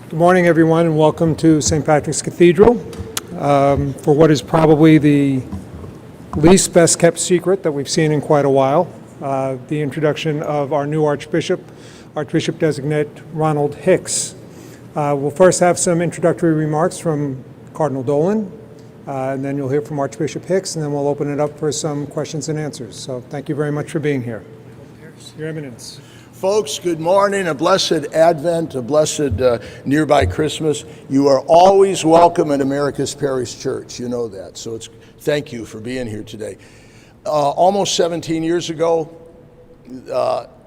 Good morning, everyone, and welcome to St. Patrick's Cathedral for what is probably the least best-kept secret that we've seen in quite a while, the introduction of our new Archbishop, Archbishop-designate Ronald Hicks. We'll first have some introductory remarks from Cardinal Dolan, and then you'll hear from Archbishop Hicks, and then we'll open it up for some questions and answers. So thank you very much for being here. Your Eminence. Folks, good morning, a blessed Advent, a blessed nearby Christmas. You are always welcome at America's Parish Church, you know that, so thank you for being here today. Almost 17 years ago,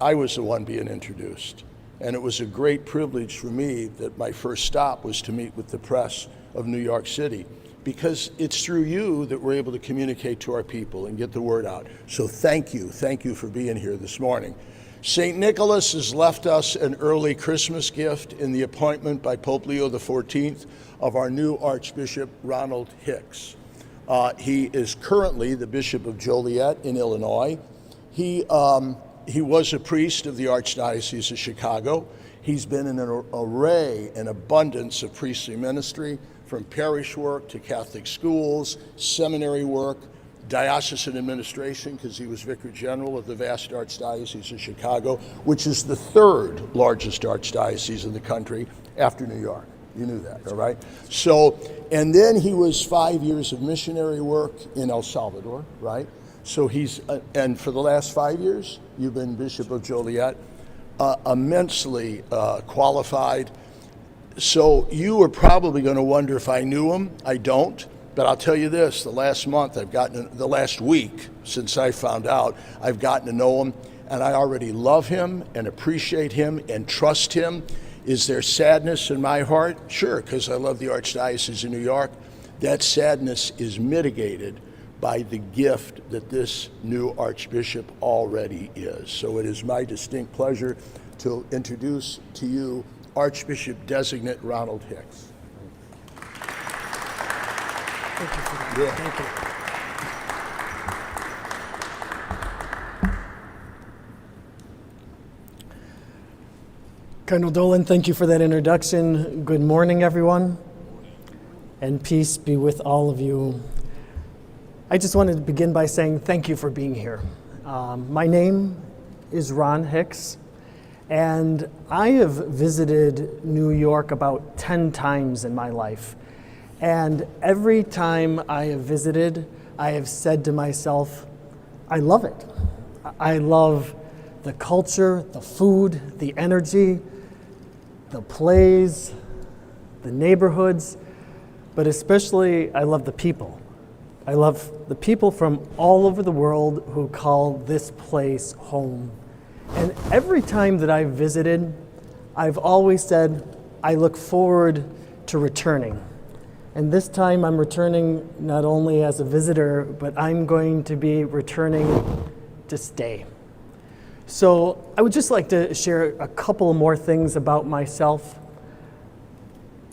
I was the one being introduced, and it was a great privilege for me that my first stop was to meet with the press of New York City, because it's through you that we're able to communicate to our people and get the word out. So thank you for being here this morning. St. Nicholas has left us an early Christmas gift in the appointment by Pope Leo XIV of our new Archbishop Ronald Hicks. He is currently the Bishop of Joliet in Illinois. He was a priest of the Archdiocese of Chicago. He's been in an array and abundance of priestly ministry, from parish work to Catholic schools, seminary work, diocesan administration, because he was Vicar General of the vast Archdiocese of Chicago, which is the third largest archdiocese in the country after New York. You knew that, all right? So, and then he was 5 years of missionary work in El Salvador, right? So he's, and for the last 5 years, you've been Bishop of Joliet, immensely qualified. So you are probably going to wonder if I knew him. I don't. But I'll tell you this, the last week since I found out, I've gotten to know him, and I already love him and appreciate him and trust him. Is there sadness in my heart? Sure, because I love the Archdiocese of New York. That sadness is mitigated by the gift that this new Archbishop already is. So it is my distinct pleasure to introduce to you Archbishop-designate Ronald Hicks. Thank you for that. Yeah. Thank you. Cardinal Dolan, thank you for that introduction. Good morning, everyone, and peace be with all of you. I just wanted to begin by saying thank you for being here. My name is Ron Hicks, and I have visited New York about 10 times in my life. And every time I have visited, I have said to myself, I love it. I love the culture, the food, the energy, the plays, the neighborhoods, but especially I love the people. I love the people from all over the world who call this place home. And every time that I've visited, I've always said, I look forward to returning. And this time I'm returning not only as a visitor, but I'm going to be returning to stay. So I would just like to share a couple more things about myself.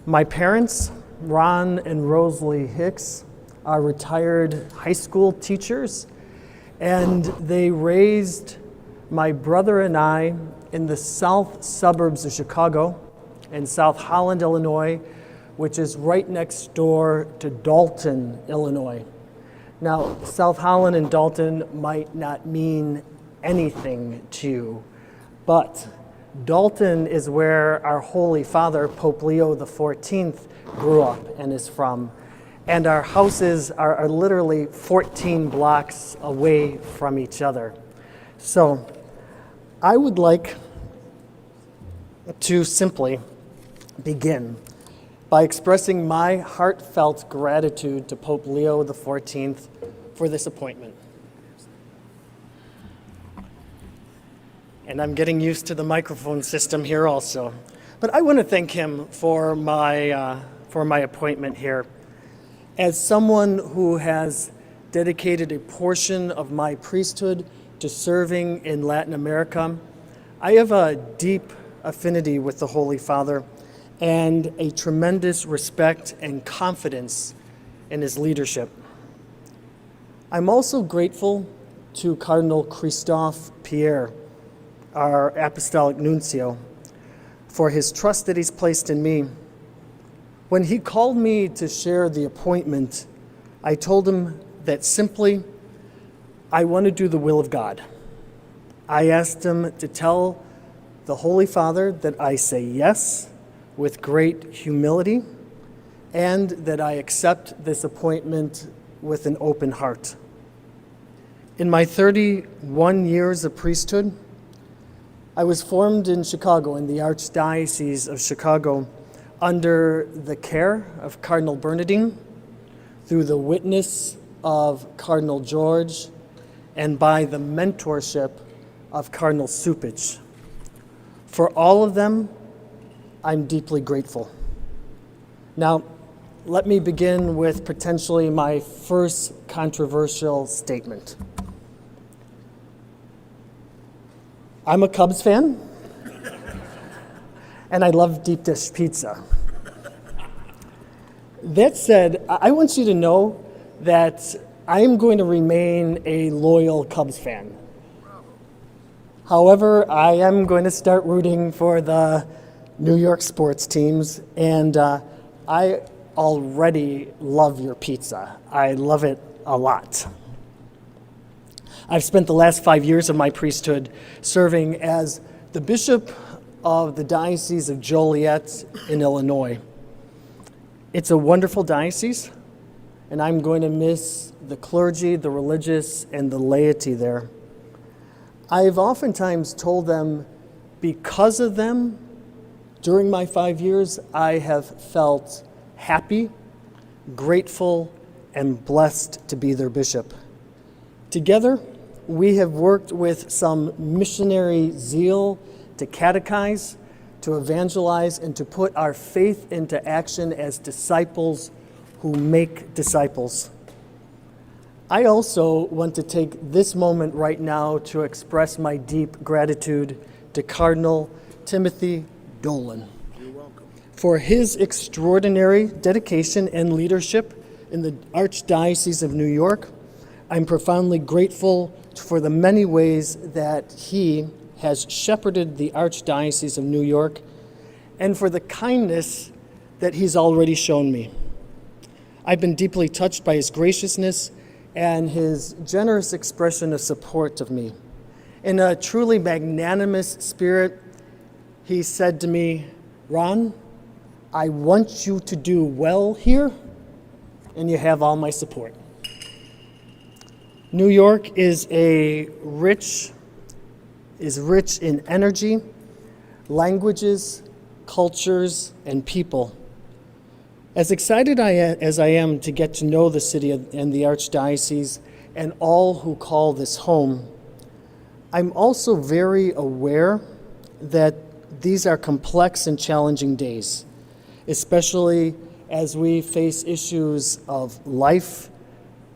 My parents, Ron and Rosalie Hicks, are retired high school teachers, and they raised my brother and I in the south suburbs of Chicago in South Holland, Illinois, which is right next door to Dalton, Illinois. Now, South Holland and Dalton might not mean anything to you, but Dalton is where our Holy Father, Pope Leo XIV, grew up and is from. And our houses are literally 14 blocks away from each other. So I would like to simply begin by expressing my heartfelt gratitude to Pope Leo XIV for this appointment. And I'm getting used to the microphone system here also. But I want to thank him for my appointment here. As someone who has dedicated a portion of my priesthood to serving in Latin America, I have a deep affinity with the Holy Father and a tremendous respect and confidence in his leadership. I'm also grateful to Cardinal Christophe Pierre, our Apostolic Nuncio, for his trust that he's placed in me. When he called me to share the appointment, I told him that simply, I want to do the will of God. I asked him to tell the Holy Father that I say yes with great humility and that I accept this appointment with an open heart. In my 31 years of priesthood, I was formed in Chicago, in the Archdiocese of Chicago, under the care of Cardinal Bernardine, through the witness of Cardinal George, and by the mentorship of Cardinal Supich. For all of them, I'm deeply grateful. Now, let me begin with potentially my first controversial statement. I'm a Cubs fan, and I love deep dish pizza. That said, I want you to know that I am going to remain a loyal Cubs fan. However, I am going to start rooting for the New York sports teams, and I already love your pizza. I love it a lot. I've spent the last 5 years of my priesthood serving as the Bishop of the Diocese of Joliet in Illinois. It's a wonderful diocese, and I'm going to miss the clergy, the religious, and the laity there. I've oftentimes told them, because of them, during my 5 years, I have felt happy, grateful, and blessed to be their bishop. Together, we have worked with some missionary zeal to catechize, to evangelize, and to put our faith into action as disciples who make disciples. I also want to take this moment right now to express my deep gratitude to Cardinal Timothy Dolan. You're welcome. For his extraordinary dedication and leadership in the Archdiocese of New York. I'm profoundly grateful for the many ways that he has shepherded the Archdiocese of New York and for the kindness that he's already shown me. I've been deeply touched by his graciousness and his generous expression of support of me. In a truly magnanimous spirit, he said to me, "Ron, I want you to do well here, and you have all my support." New York is rich in energy, languages, cultures, and people. As excited as I am to get to know the city and the Archdiocese and all who call this home, I'm also very aware that these are complex and challenging days, especially as we face issues of life,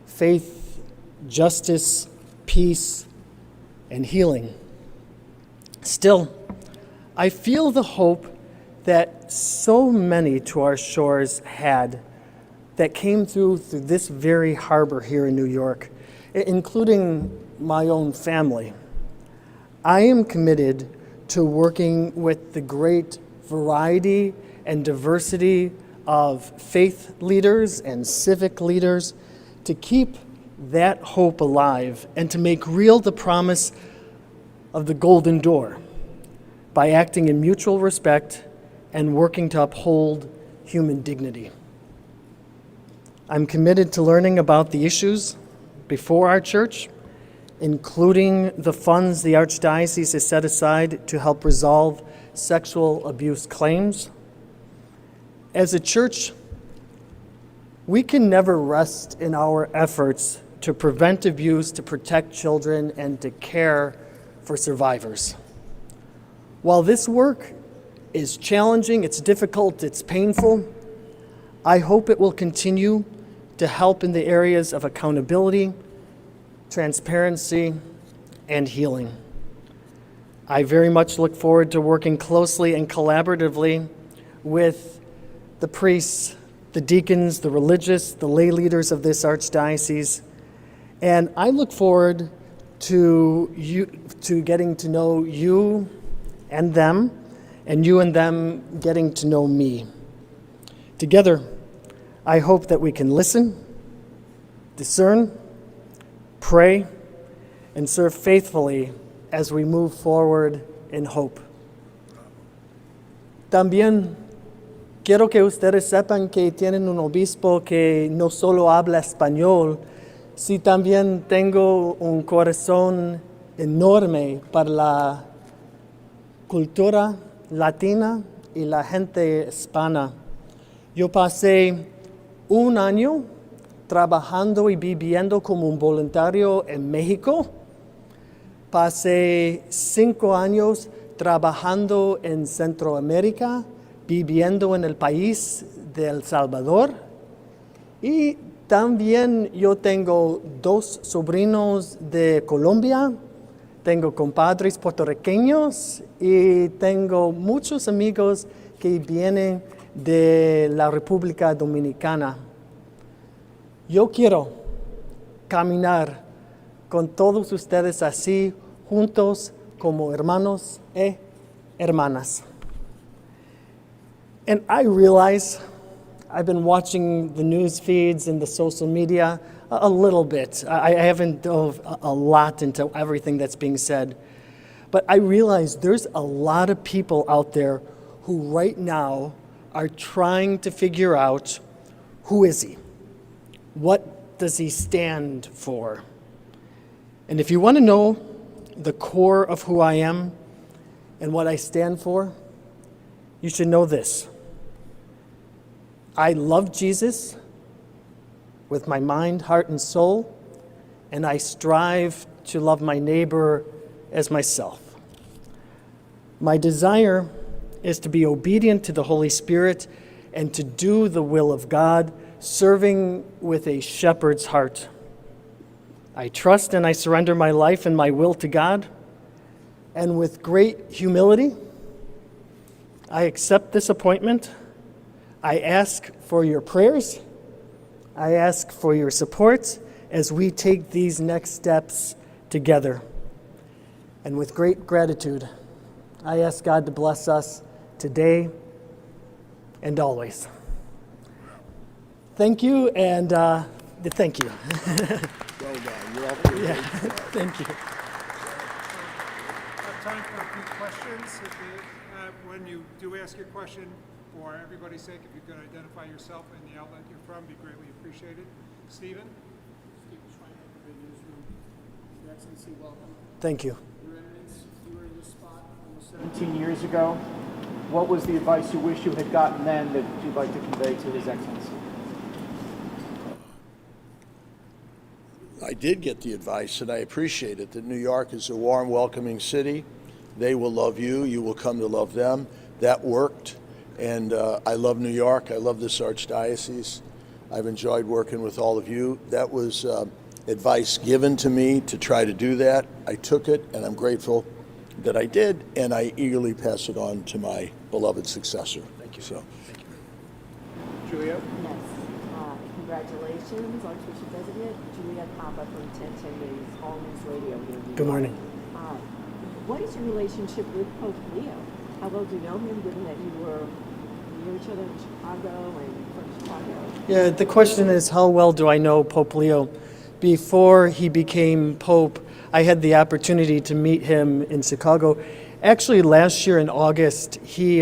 faith, justice, peace, and healing. Still, I feel the hope that so many to our shores had that came through this very harbor here in New York, including my own family. I am committed to working with the great variety and diversity of faith leaders and civic leaders to keep that hope alive and to make real the promise of the golden door by acting in mutual respect and working to uphold human dignity. I'm committed to learning about the issues before our church, including the funds the Archdiocese has set aside to help resolve sexual abuse claims. As a church, we can never rest in our efforts to prevent abuse, to protect children, and to care for survivors. While this work is challenging, it's difficult, it's painful, I hope it will continue to help in the areas of accountability, transparency, and healing. I very much look forward to working closely and collaboratively with the priests, the deacons, the religious, the lay leaders of this Archdiocese, and I look forward to getting to know you and them, and you and them getting to know me. Together, I hope that we can listen, discern, pray, and serve faithfully as we move forward in hope. También quiero que ustedes sepan que tienen un obispo que no solo habla español, sino también tengo un corazón enorme para la cultura latina y la gente hispana. Yo pasé un año trabajando y viviendo como un voluntario en México. Pasé 5 años trabajando en Centroamérica, viviendo en el país de El Salvador. Y también yo tengo 2 sobrinos de Colombia, tengo compadres puertorriqueños y tengo muchos amigos que vienen de la República Dominicana. Yo quiero caminar con todos ustedes así, juntos como hermanos y hermanas. And I realize I've been watching the news feeds and the social media a little bit. I haven't dove a lot into everything that's being said. But I realize there's a lot of people out there who right now are trying to figure out, who is he? What does he stand for? And if you want to know the core of who I am and what I stand for, you should know this. I love Jesus with my mind, heart, and soul, and I strive to love my neighbor as myself. My desire is to be obedient to the Holy Spirit and to do the will of God, serving with a shepherd's heart. I trust and I surrender my life and my will to God, and with great humility, I accept this appointment. I ask for your prayers. I ask for your support as we take these next steps together. And with great gratitude, I ask God to bless us today and always. Thank you, and thank you. Well done. You're off to a great start. Thank you. Have time for a few questions. When you do ask your question, for everybody's sake, if you could identify yourself and the outlet you're from, be greatly appreciated. Stephen? Stephen Schreiner, the newsroom. Your Excellency, welcome. Thank you. Your Eminence, you were in this spot almost 17 years ago. What was the advice you wish you had gotten then that you'd like to convey to His Excellency? I did get the advice, and I appreciate it, that New York is a warm, welcoming city. They will love you. You will come to love them. That worked, and I love New York. I love this archdiocese. I've enjoyed working with all of you. That was advice given to me to try to do that. I took it, and I'm grateful that I did, and I eagerly pass it on to my beloved successor. Thank you. So. Juliet? Yes. Congratulations, Archbishop Designate Juliet Papa from 1010 News, All News Radio here in New Good York. morning. What is your relationship with Pope Leo? How well do you know him, given that you were near each other in Chicago and from Chicago? Yeah, the question is, how well do I know Pope Leo? Before he became Pope, I had the opportunity to meet him in Chicago. Actually, last year in August, he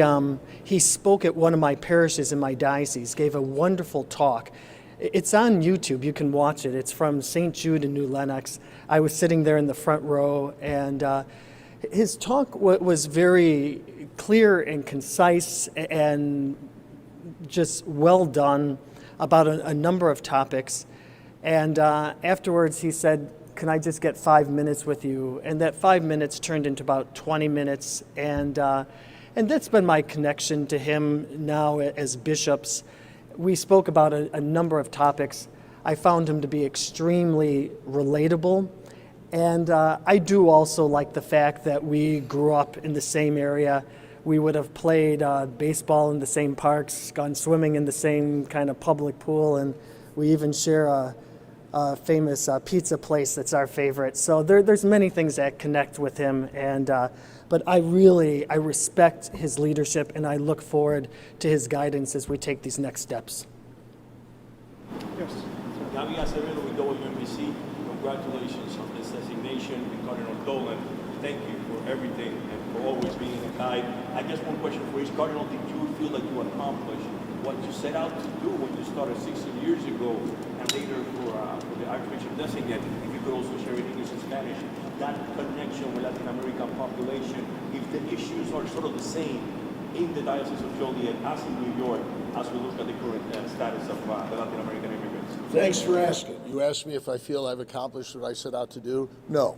spoke at one of my parishes in my diocese, gave a wonderful talk. It's on YouTube. You can watch it. It's from St. Jude in New Lenox. I was sitting there in the front row, and his talk was very clear and concise and just well done about a number of topics. And afterwards, he said, "Can I just get 5 minutes with you?" And that 5 minutes turned into about 20 minutes. And that's been my connection to him now as bishops. We spoke about a number of topics. I found him to be extremely relatable. And I do also like the fact that we grew up in the same area. We would have played baseball in the same parks, gone swimming in the same kind of public pool, and we even share a famous pizza place that's our favorite. So there's many things that connect with him, but I respect his leadership, and I look forward to his guidance as we take these next steps. Yes. Gabby Acevedo with WABC, congratulations on this designation with Cardinal Dolan. Thank you for everything and for always being a guide. I guess one question for each Cardinal, did you feel like you accomplished what you set out to do when you started 16 years ago, and later for the Archbishop designate? If you could also share in English and Spanish, that connection with Latin American population, if the issues are sort of the same in the Diocese of Joliet as in New York, as we look at the current status of the Latin American immigrants. Thanks for asking. You asked me if I feel I've accomplished what I set out to do. No.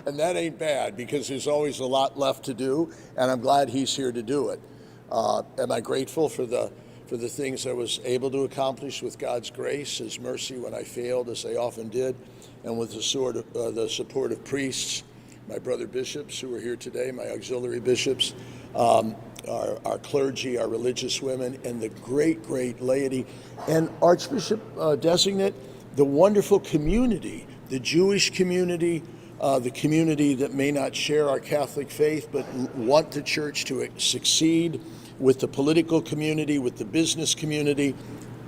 And that ain't bad, because there's always a lot left to do, and I'm glad he's here to do it. Am I grateful for the things I was able to accomplish with God's grace, His mercy when I failed, as I often did, and with the support of priests, my brother bishops who are here today, my auxiliary bishops, our clergy, our religious women, and the great, great laity, and Archbishop designate, the wonderful community, the Jewish community, the community that may not share our Catholic faith but want the church to succeed, with the political community, with the business community.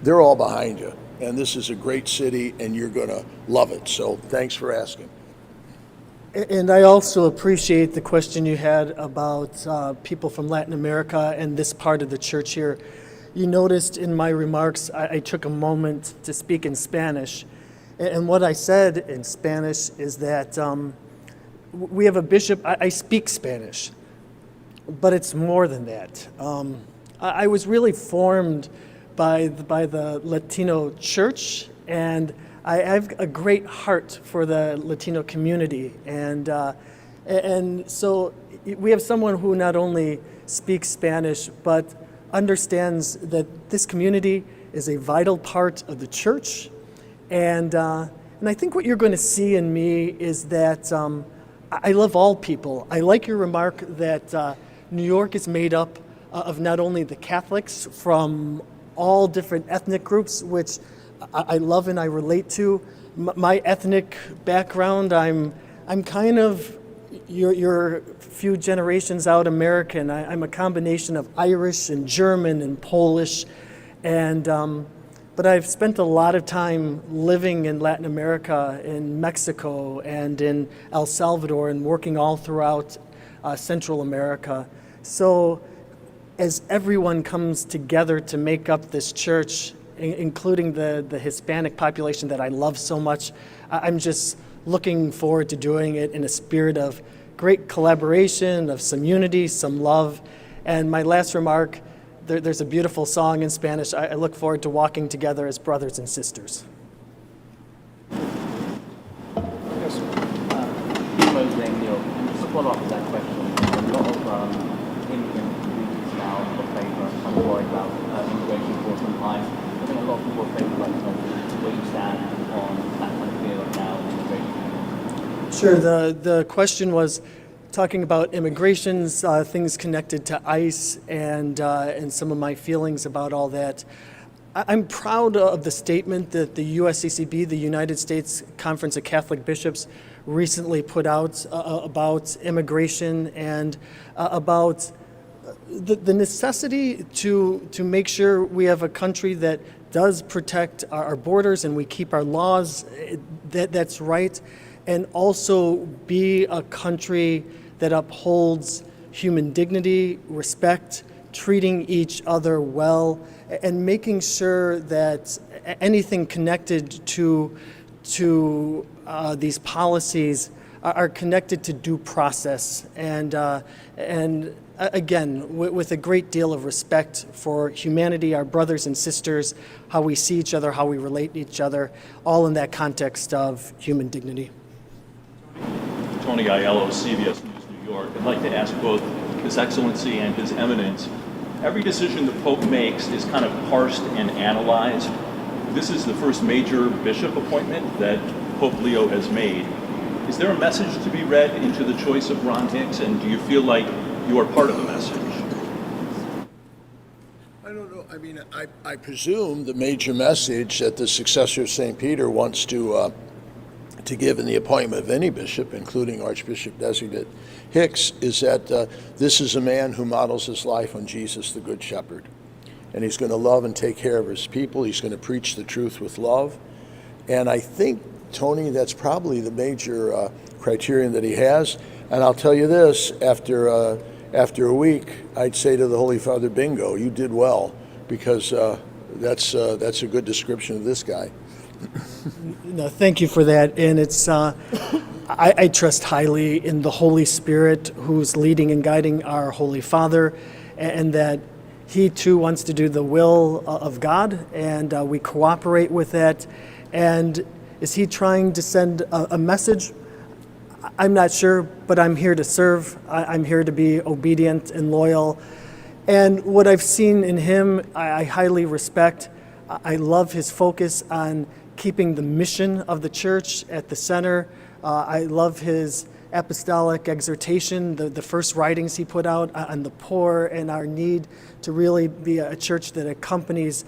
They're all behind you. And this is a great city, and you're going to love it. So thanks for asking. And I also appreciate the question you had about people from Latin America and this part of the church here. You noticed in my remarks, I took a moment to speak in Spanish. And what I said in Spanish is that we have a bishop, I speak Spanish, but it's more than that. I was really formed by the Latino church, and I have a great heart for the Latino community. And so we have someone who not only speaks Spanish, but understands that this community is a vital part of the church. And I think what you're going to see in me is that I love all people. I like your remark that New York is made up of not only the Catholics from all different ethnic groups, which I love and I relate to. My ethnic background, I'm kind of you're a few generations out American. I'm a combination of Irish and German and Polish, and but I've spent a lot of time living in Latin America, in Mexico, and in El Salvador, and working all throughout Central America. So as everyone comes together to make up this church, including the Hispanic population that I love so much, I'm just looking forward to doing it in a spirit of great collaboration, of some unity, some love. And my last remark, there's a beautiful song in Spanish. I look forward to walking together as brothers and sisters. Yes, sir. Leo, and just to follow up with that question, a lot of immigrant communities now are favor, kind of worried about immigration for some time. I think a lot of people are favor like where you stand on that kind of fear right now in immigration. Sure. The question was talking about immigrations, things connected to ICE, and some of my feelings about all that. I'm proud of the statement that the USCCB, the United States Conference of Catholic Bishops, recently put out about immigration and about the necessity to make sure we have a country that does protect our borders and we keep our laws. That's right. And also be a country that upholds human dignity, respect, treating each other well, and making sure that anything connected to these policies are connected to due process and again, with a great deal of respect for humanity, our brothers and sisters, how we see each other, how we relate to each other, all in that context of human dignity. Tony Aiello, CBS News, New York. I'd like to ask both His Excellency and His Eminence, every decision the Pope makes is kind of parsed and analyzed. This is the first major bishop appointment that Pope Leo has made. Is there a message to be read into the choice of Ron Hicks, and do you feel like you are part of the message? I don't know. I mean, I presume the major message that the successor of St. Peter wants to give in the appointment of any bishop, including Archbishop designate Hicks, is that this is a man who models his life on Jesus, the Good Shepherd. And he's going to love and take care of his people. He's going to preach the truth with love. And I think, Tony, that's probably the major criterion that he has. And I'll tell you this, after a week, I'd say to the Holy Father, bingo, you did well, because that's a good description of this guy. No, thank you for that. And it's I trust highly in the Holy Spirit who's leading and guiding our Holy Father, and that he too wants to do the will of God, and we cooperate with that. And is he trying to send a message? I'm not sure, but I'm here to serve. I'm here to be obedient and loyal. And what I've seen in him, I highly respect. I love his focus on keeping the mission of the church at the center. I love his apostolic exhortation, the first writings he put out on the poor and our need to really be a church that accompanies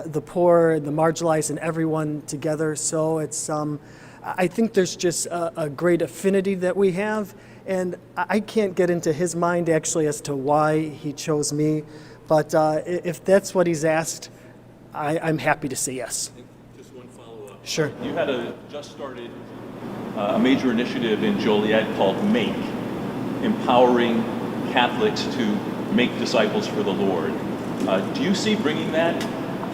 the poor and the marginalized and everyone together. So it's, I think there's just a great affinity that we have, and I can't get into his mind actually as to why he chose me, but if that's what he's asked, I'm happy to say yes. Just one follow-up. Sure. You had just started a major initiative in Joliet called MAKE, empowering Catholics to make disciples for the Lord. Do you see bringing that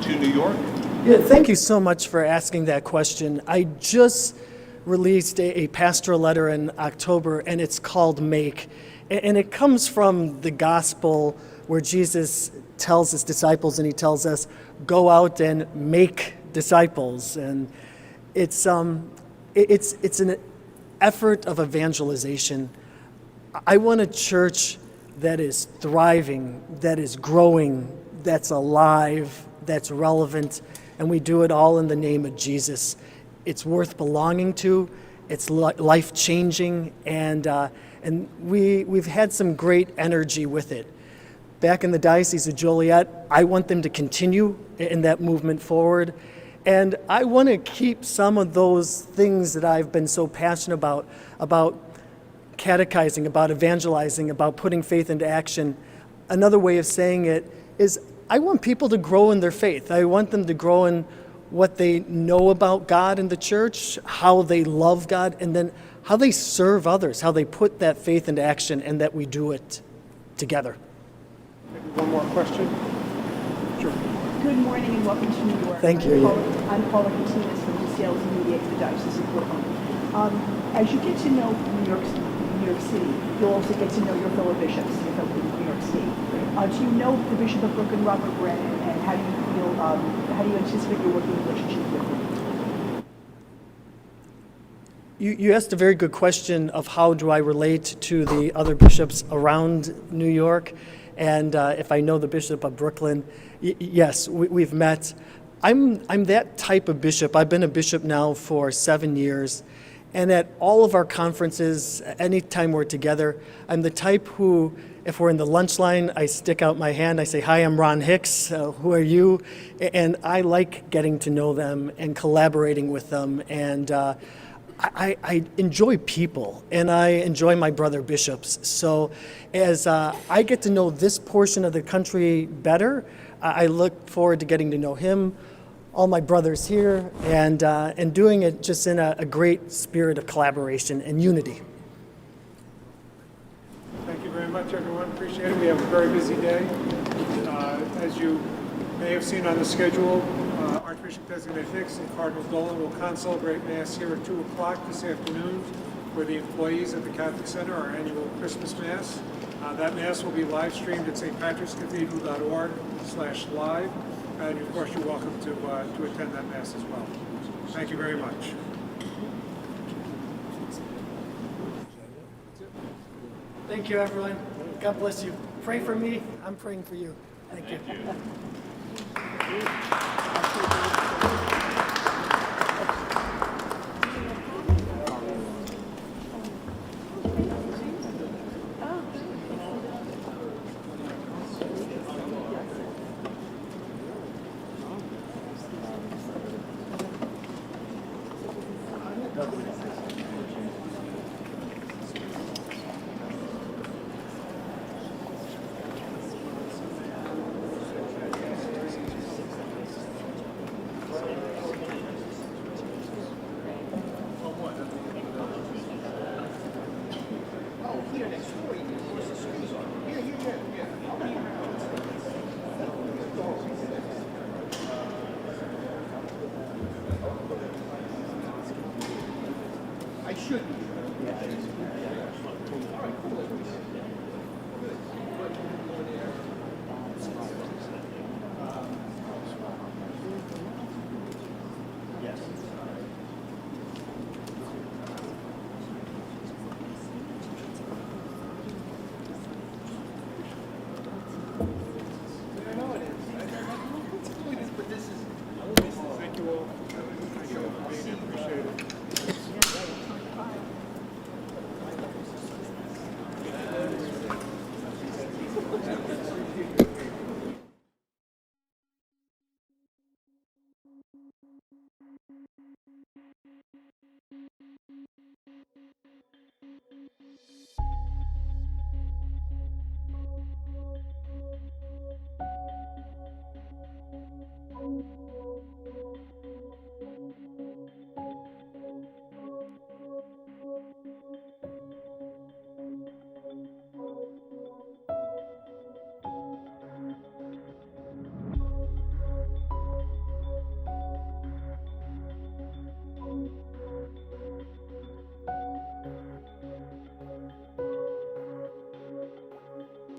to New York? Yeah, thank you so much for asking that question. I just released a pastoral letter in October, and it's called Make. And it comes from the gospel where Jesus tells his disciples, and he tells us, go out and make disciples. And it's an effort of evangelization. I want a church that is thriving, that is growing, that's alive, that's relevant, and we do it all in the name of Jesus. It's worth belonging to, it's life-changing, and we've had some great energy with it. Back in the Diocese of Joliet, I want them to continue in that movement forward, and I want to keep some of those things that I've been so passionate about catechizing, about evangelizing, about putting faith into action, another way of saying it is I want people to grow in their faith. I want them to grow in what they know about God and the church, how they love God, and then how they serve others, how they put that faith into action, and that we do it together. Maybe one more question? Sure. Good morning and welcome to New York. Thank you. I'm Paula Martinez from Diocese of Joliet, the Diocese of Brooklyn. As you get to know New York City, you'll also get to know your fellow bishops, your fellow New York State. Do you know the Bishop of Brooklyn, Robert Brennan, and how do you feel? How do you anticipate your working relationship with him? You asked a very good question of how do I relate to the other bishops around New York, and if I know the Bishop of Brooklyn. Yes, we've met. I'm that type of bishop. I've been a bishop now for 7 years, and at all of our conferences, anytime we're together, I'm the type who, if we're in the lunch line, I stick out my hand, I say, "Hi, I'm Ron Hicks, who are you?" And I like getting to know them and collaborating with them, and I enjoy people, and I enjoy my brother bishops. So as I get to know this portion of the country better, I look forward to getting to know him, all my brothers here, and doing it just in a great spirit of collaboration and unity. Thank you very much, everyone. Appreciate it. We have a very busy day. As you may have seen on the schedule, Archbishop Designate Hicks and Cardinal Dolan will concelebrate Mass here at 2 o'clock this afternoon for the employees at the Catholic Center, our annual Christmas Mass. That Mass will be live streamed at stpatrickscathedral.org/live. And of course, you're welcome to attend that Mass as well. Thank you very much. Thank you, everyone. God bless you. Pray for me. I'm praying for you. Thank you. Thank you all. Thank you all for being here. Appreciate it.